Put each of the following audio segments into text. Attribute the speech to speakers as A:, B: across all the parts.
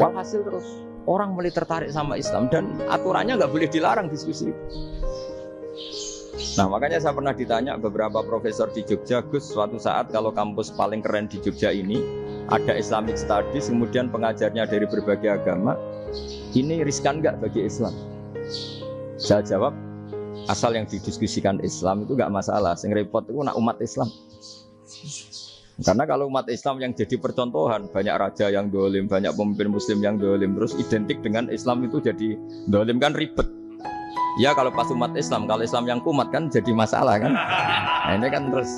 A: Walhasil terus orang mulai tertarik sama Islam dan aturannya nggak boleh dilarang diskusi. Nah makanya saya pernah ditanya beberapa profesor di Jogja, Gus, suatu saat kalau kampus paling keren di Jogja ini ada Islamic Studies, kemudian pengajarnya dari berbagai agama, ini riskan nggak bagi Islam? Saya jawab, asal yang didiskusikan Islam itu nggak masalah, yang repot itu nak umat Islam. Karena kalau umat Islam yang jadi percontohan, banyak raja yang dolim, banyak pemimpin muslim yang dolim, terus identik dengan Islam itu jadi dolim kan ribet. Ya kalau pas umat Islam, kalau Islam yang kumat kan jadi masalah kan. Nah ini kan terus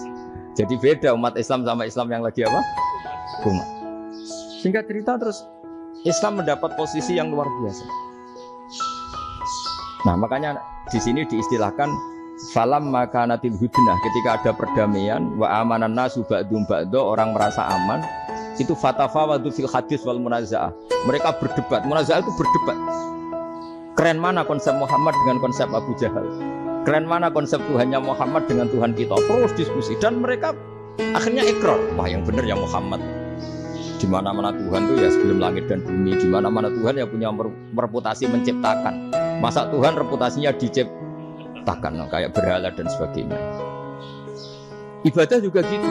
A: jadi beda umat Islam sama Islam yang lagi apa? Kumat. Singkat cerita terus Islam mendapat posisi yang luar biasa. Nah makanya di sini diistilahkan falam makanatil hudnah, ketika ada perdamaian wa amanan nasu ba'dum ba'do, orang merasa aman, itu fatafawadu fil hadis wal munazaah. Mereka berdebat, munazaah itu berdebat. Keren mana konsep Muhammad dengan konsep Abu Jahal? Keren mana konsep Tuhannya Muhammad dengan Tuhan kita? Terus diskusi dan mereka akhirnya ikrar, wah yang benar ya Muhammad. Di mana-mana Tuhan itu ya sebelum langit dan bumi, di mana-mana Tuhan yang punya reputasi menciptakan. Masa Tuhan reputasinya diciptakan, kayak berhala dan sebagainya. Ibadah juga gitu.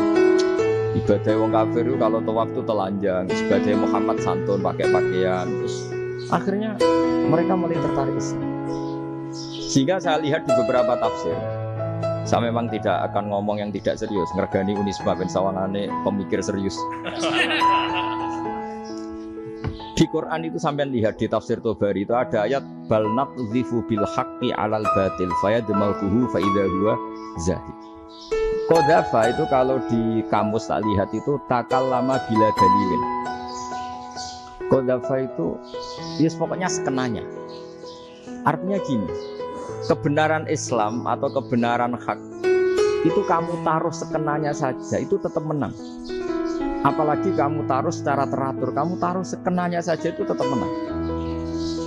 A: Ibadah wong kafir itu kalau tawaf itu telanjang, ibadah Muhammad santun pakai pakaian, terus akhirnya mereka mulai tertarik Islam. Sehingga saya lihat di beberapa tafsir, saya memang tidak akan ngomong yang tidak serius, ngergani Unisba ben sawangane pemikir serius. Di Quran itu sampean lihat di tafsir Tobari itu ada ayat bal naqdhifu bil haqqi 'alal batil fayadmaghuhu fa idza huwa zahid. Qadhafa itu kalau di kamus tak lihat itu takallama bila dalilin. Qadhafa itu yes, pokoknya sekenanya. Artinya gini, kebenaran Islam atau kebenaran hak itu kamu taruh sekenanya saja itu tetap menang. Apalagi kamu taruh secara teratur, kamu taruh sekenanya saja itu tetap menang.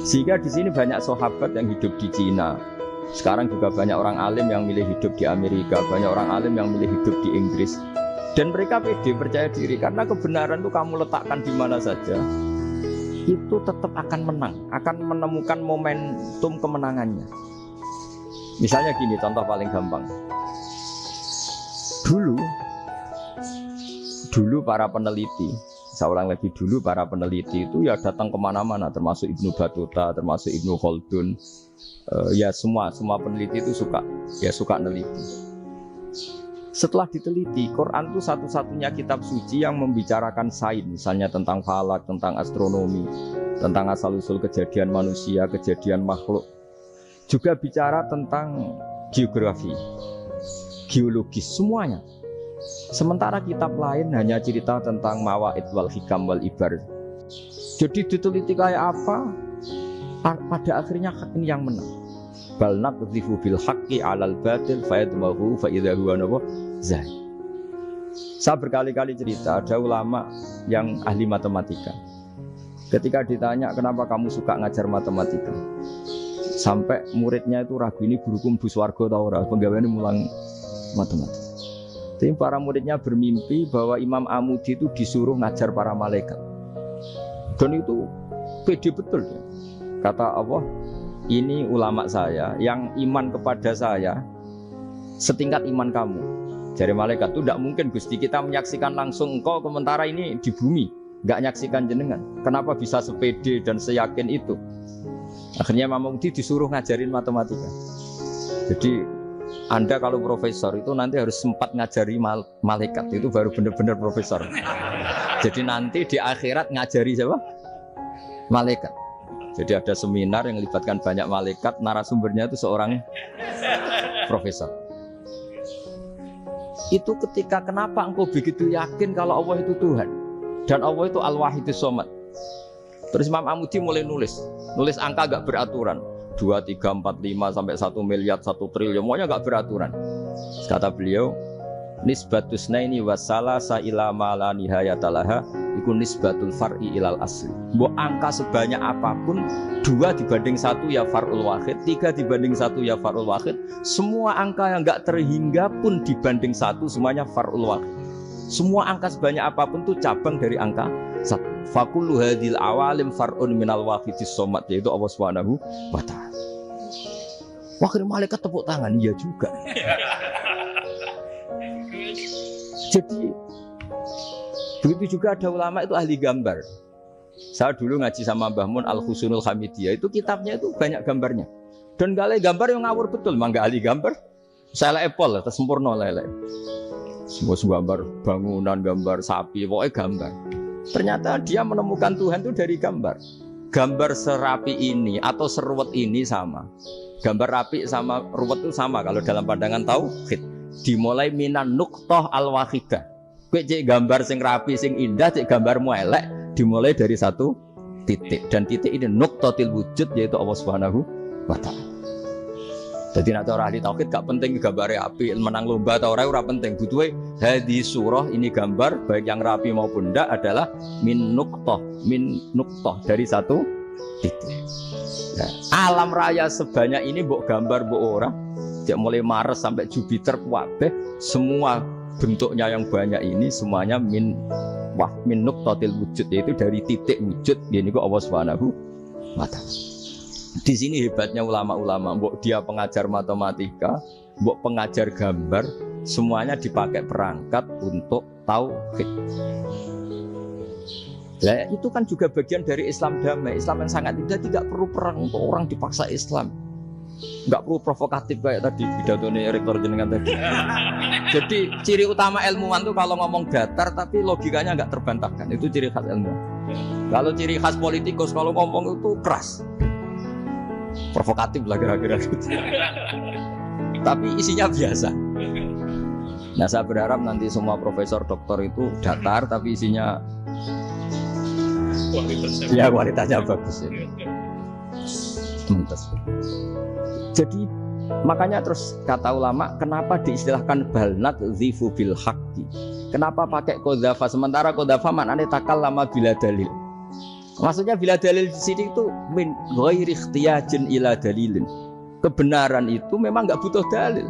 A: Sehingga di sini banyak sahabat yang hidup di Cina. Sekarang juga banyak orang alim yang milih hidup di Amerika, banyak orang alim yang milih hidup di Inggris. Dan mereka pede, percaya diri karena kebenaran itu kamu letakkan di mana saja, itu tetap akan menang, akan menemukan momentum kemenangannya. Misalnya gini, contoh paling gampang. Dulu para peneliti, seorang lagi dulu para peneliti itu ya datang kemana-mana, termasuk Ibnu Battuta, termasuk Ibnu Khaldun, ya semua peneliti itu suka neliti. Setelah diteliti, Quran itu satu-satunya kitab suci yang membicarakan sains, misalnya tentang falak, tentang astronomi, tentang asal-usul kejadian manusia, kejadian makhluk. Juga bicara tentang geografi, geologis, semuanya. Sementara kitab lain hanya cerita tentang mawaid wal hikam wal ibar. Jadi diteliti kayak apa, pada akhirnya hak ini yang menang. Bal naqdhifu bil haqqi 'alal batil fayadmaghu fa idza huwa zahid. Saya berkali-kali cerita, ada ulama yang ahli matematika. Ketika ditanya kenapa kamu suka ngajar matematika, sampai muridnya itu ragu, ini guruku mlebu swarga ta ora, penggaweane mulang matematika. Tapi para muridnya bermimpi bahwa Imam Amudi itu disuruh ngajar para malaikat. Dan itu pede betul ya. Kata Allah, ini ulama saya yang iman kepada saya setingkat iman kamu. Jadi malaikat itu tidak mungkin Gusti kita menyaksikan langsung engkau, sementara ini di bumi nggak nyaksikan jenengan. Kenapa bisa sepede dan seyakin itu? Akhirnya Imam Amudi disuruh ngajarin matematika. Jadi Anda kalau profesor itu nanti harus sempat ngajari malaikat, itu baru benar-benar profesor. Jadi nanti di akhirat ngajari siapa? Malaikat. Jadi ada seminar yang melibatkan banyak malaikat, narasumbernya itu seorang profesor. Itu ketika kenapa engkau begitu yakin kalau Allah itu Tuhan dan Allah itu Al-Wahidus Shomad. Terus Imam Amudi mulai nulis angka gak beraturan. 2, 3, 4, 5 sampai 1 miliar, 1 triliun, semuanya gak beraturan. Kata beliau, nisbatus naini wasalasa ila ma la nihayatalaha iku nisbatul far'i ilal asli. Mbok angka sebanyak apapun, 2 dibanding 1 ya far'ul wahid, 3 dibanding 1 ya far'ul wahid. Semua angka yang gak terhingga pun dibanding 1 semuanya far'ul wahid. Semua angka sebanyak apapun itu cabang dari angka 1. Fakullu hadhil awalim far'un minal wahidis somad, yaitu Allah Subhanahu wa ta'ala. Wakil malaikat tepuk tangan, iya juga. Jadi begitu juga ada ulama itu ahli gambar. Saya dulu ngaji sama Mbah Mun Al-Husunul Hamidiyah, itu kitabnya itu banyak gambarnya. Dan gale gambar yang ngawur betul, mangga ahli gambar. Saya lepol, tersempurna lele. Semua gambar bangunan, gambar sapi, pokoknya gambar. Ternyata dia menemukan Tuhan itu dari gambar. Gambar serapi ini atau seruwet ini sama. Gambar rapi sama ruwet itu sama kalau dalam pandangan tauhid. Dimulai minan nuqtah al-wahidah. Kowe cek gambar sing rapi, sing indah, cek gambarmu elek, dimulai dari satu titik. Dan titik ini nuqtatil wujud, yaitu Allah Subhanahu wa ta'ala. Jadi nak cara ahli tauhid gak penting gambarnya api, menang lomba atau ora penting. Butuhe hadis surah ini gambar baik yang rapi maupun ndak adalah min nuqtah dari satu titik. Nah, alam raya sebanyak ini mbok gambar mbok ora, sejak mulai Mars sampai Jupiter kabeh semua bentuknya yang banyak ini semuanya min nuqtatil wujud, yaitu dari titik wujud. Ini kok Allah Subhanahu wa ta'ala. Di sini hebatnya ulama-ulama, mbok dia pengajar matematika, mbok pengajar gambar, semuanya dipakai perangkat untuk tauhid. Nah, itu kan juga bagian dari Islam damai, Islam yang sangat indah, tidak perlu perang untuk orang dipaksa Islam. Enggak perlu provokatif kayak tadi pidatonya rektor jenengan tadi. Jadi ciri utama ilmuwan tuh kalau ngomong datar tapi logikanya enggak terbantahkan, itu ciri khas ilmuwan. Kalau ciri khas politikus kalau ngomong itu keras. Provokatif lah kira-kira gitu. Tapi isinya biasa. Nah, saya berharap nanti semua profesor doktor itu datar tapi isinya kualitasnya bagus ya. Mentas. Jadi makanya terus kata ulama, kenapa diistilahkan balnat zifu bil haqqi? Kenapa pakai qadzafa sementara qadzafa maknanya takallama bila dalil? Maksudnya bila dalil di sini itu min ghairi ikhtiyajin ila dalilin. Kebenaran itu memang enggak butuh dalil.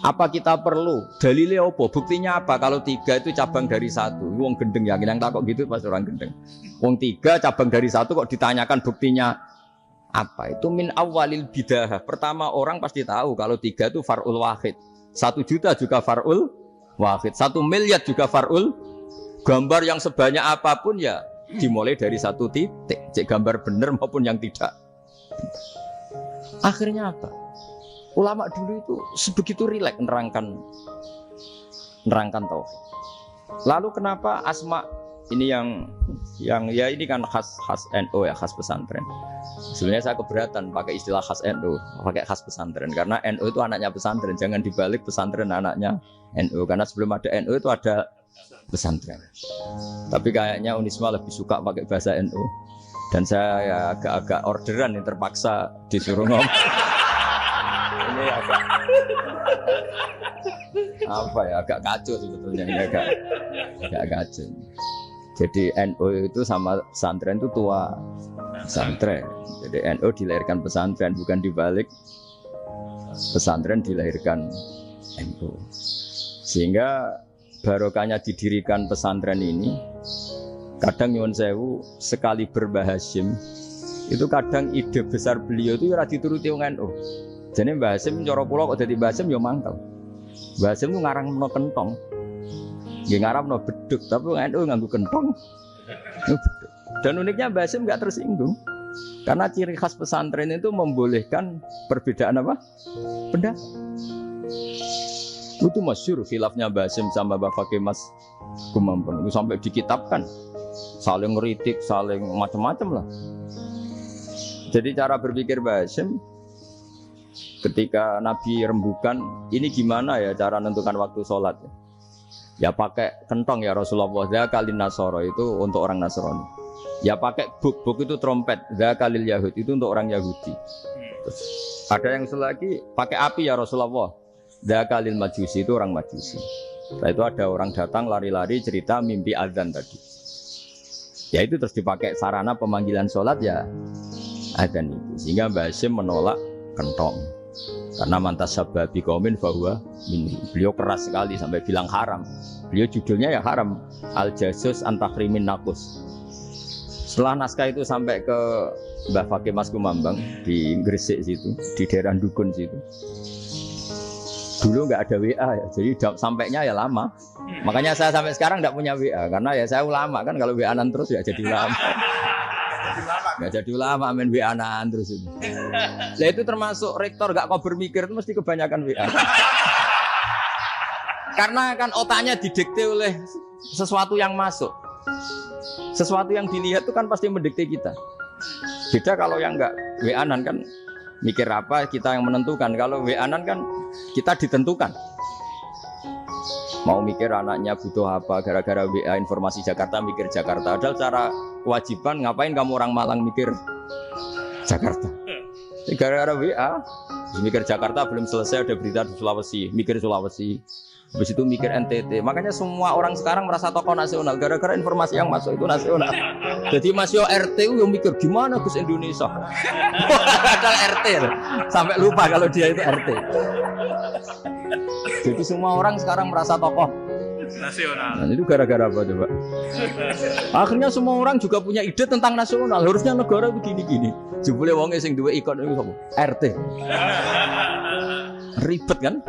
A: Apa kita perlu dalilnya apa? Buktinya apa? Kalau 3 itu cabang dari 1. Wong gendeng yakin yang takut gitu pas orang gendeng. Wong 3 cabang dari 1 kok ditanyakan buktinya apa? Itu min awalil bidah. Pertama orang pasti tahu kalau 3 itu far'ul wahid. 1 juta juga far'ul wahid. 1 miliar juga far'ul. Gambar yang sebanyak apapun ya dimulai dari satu titik, cek gambar benar maupun yang tidak. Akhirnya apa? Ulama dulu itu sebegitu rileks nerangkan tauhid. Lalu kenapa asma ini yang ya ini kan khas NU ya, khas pesantren. Sebenarnya saya keberatan pakai istilah khas NU, pakai khas pesantren karena NU itu anaknya pesantren, jangan dibalik pesantren anaknya NU karena sebelum ada NU itu ada pesantren. Tapi kayaknya Unisma lebih suka pakai bahasa NU dan saya ya agak-agak orderan yang terpaksa disuruh ngomong. Ini agak kacau sebetulnya, ini agak kacau. Jadi NU itu sama pesantren itu tua pesantren. Jadi NU dilahirkan pesantren, bukan dibalik pesantren dilahirkan NU. Sehingga barokahnya didirikan pesantren ini, kadang nyuwun sewu sekali berbahashim itu kadang ide besar beliau itu ora dituruti wong NU. Jadi Mbah Hasim cara kula kok dadi Mbah Hasim ya mangkel. Mbah Hasim ku ngarangno kentong. Nggih ngaramno beduk, tapi wong NU nganggo kentong. Dan uniknya Mbah Hasim enggak tersinggung. Karena ciri khas pesantren itu membolehkan perbedaan apa? Pendapat. Itu masyhur khilafnya Mbah Hasim sama Mbah Fakih Mas Gumampeng itu sampai dikitabkan, saling ngeritik, saling macam-macam lah. Jadi cara berpikir Mbah Hasim ketika Nabi rembukan, ini gimana ya cara menentukan waktu sholat? Ya pakai kentong ya Rasulullah, zakalin nasoro itu untuk orang Nasrani. Ya pakai buk itu trompet, zakalil Yahud itu untuk orang Yahudi. Terus ada yang lagi pakai api ya Rasulullah. Zakalil Majusi itu orang Majusi. Setelah itu ada orang datang lari-lari cerita mimpi azan tadi. Ya itu terus dipakai sarana pemanggilan sholat ya azan itu. Sehingga Mbah Hasim menolak kentong. Karena mantas sababi qaumin fahuwa minhum. Beliau keras sekali sampai bilang haram. Beliau judulnya ya haram, Al-Jasus Antahrimin Nakus. Setelah naskah itu sampai ke Mbah Fakih Mas Kumambang di Gresik situ, di daerah Dukun situ. Dulu nggak ada WA ya, jadi sampainya ya lama. Makanya saya sampai sekarang nggak punya WA, karena ya saya ulama kan, kalau WA-an terus ya jadi ulama. Nggak jadi ulama, main WA-an terus itu. Nah itu termasuk rektor nggak kober mikir itu mesti kebanyakan WA. Karena kan otaknya didikte oleh sesuatu yang masuk. Sesuatu yang dilihat itu kan pasti mendikte kita. Beda kalau yang nggak WA-an kan mikir apa kita yang menentukan. Kalau WA-an kan kita ditentukan. Mau mikir anaknya butuh apa, gara-gara WA informasi Jakarta mikir Jakarta. Padahal secara kewajiban ngapain kamu orang Malang mikir Jakarta? Gara-gara WA mikir Jakarta belum selesai ada berita di Sulawesi, mikir Sulawesi. Habis itu mikir NTT. Makanya semua orang sekarang merasa tokoh nasional gara-gara informasi yang masuk itu nasional. Jadi Mas Yo RT yang mikir gimana Gus Indonesia. Ada RT loh. Sampai lupa kalau dia itu RT. Jadi semua orang sekarang merasa tokoh nasional. Nah, itu gara-gara apa coba? Akhirnya semua orang juga punya ide tentang nasional. Harusnya negara begini-gini. Jebule wong sing duwe ikon itu RT. Ribet kan?